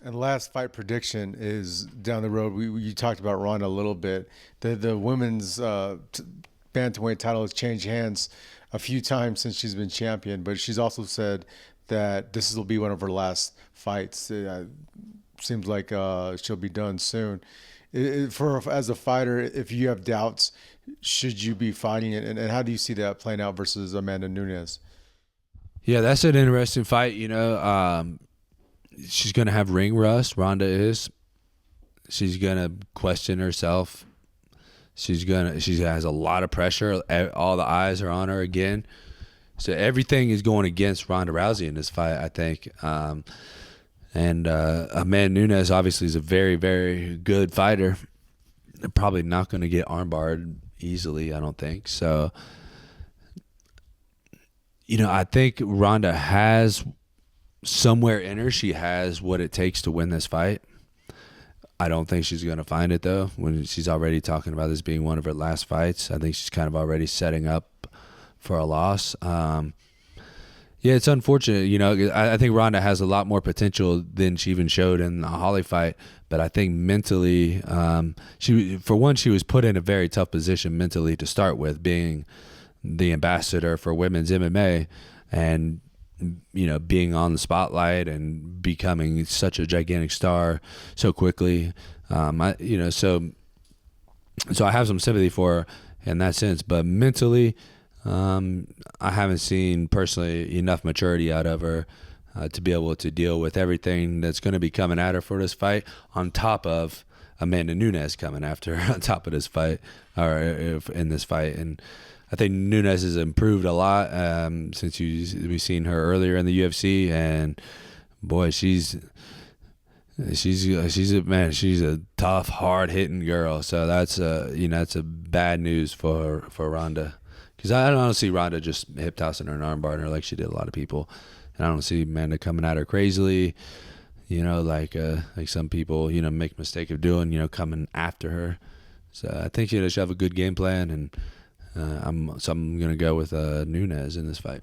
And last fight prediction is down the road. You talked about Ronda a little bit. The women's bantamweight title has changed hands a few times since she's been champion, but she's also said that this will be one of her last fights. Seems like she'll be done soon. For as a fighter, if you have doubts, should you be fighting it? And how do you see that playing out versus Amanda Nunes? Yeah, that's an interesting fight. She's going to have ring rust. Ronda is. She's going to question herself. She has a lot of pressure. All the eyes are on her again. So everything is going against Ronda Rousey in this fight, I think. And Amanda Nunes obviously is a very, very good fighter. They're probably not going to get armbarred easily, I don't think. So, I think Ronda has somewhere in her, she has what it takes to win this fight. I don't think she's going to find it, though, when she's already talking about this being one of her last fights. I think she's kind of already setting up for a loss. Yeah, it's unfortunate. I think Ronda has a lot more potential than she even showed in the Holly fight. But I think mentally, she was put in a very tough position mentally to start with, being the ambassador for women's MMA and, being on the spotlight and becoming such a gigantic star so quickly. So I have some sympathy for her in that sense. But mentally, I haven't seen personally enough maturity out of her to be able to deal with everything that's going to be coming at her for this fight, on top of Amanda Nunes coming after her on top of this fight, or in this fight. And I think Nunes has improved a lot since we've seen her earlier in the UFC, and boy, she's a tough, hard hitting girl. So that's that's a bad news for Ronda. Because I don't see Ronda just hip tossing her and arm barring her like she did a lot of people, and I don't see Amanda coming at her crazily, like some people make mistake of doing, coming after her. So I think she'll have a good game plan, and I'm gonna go with Nunes in this fight.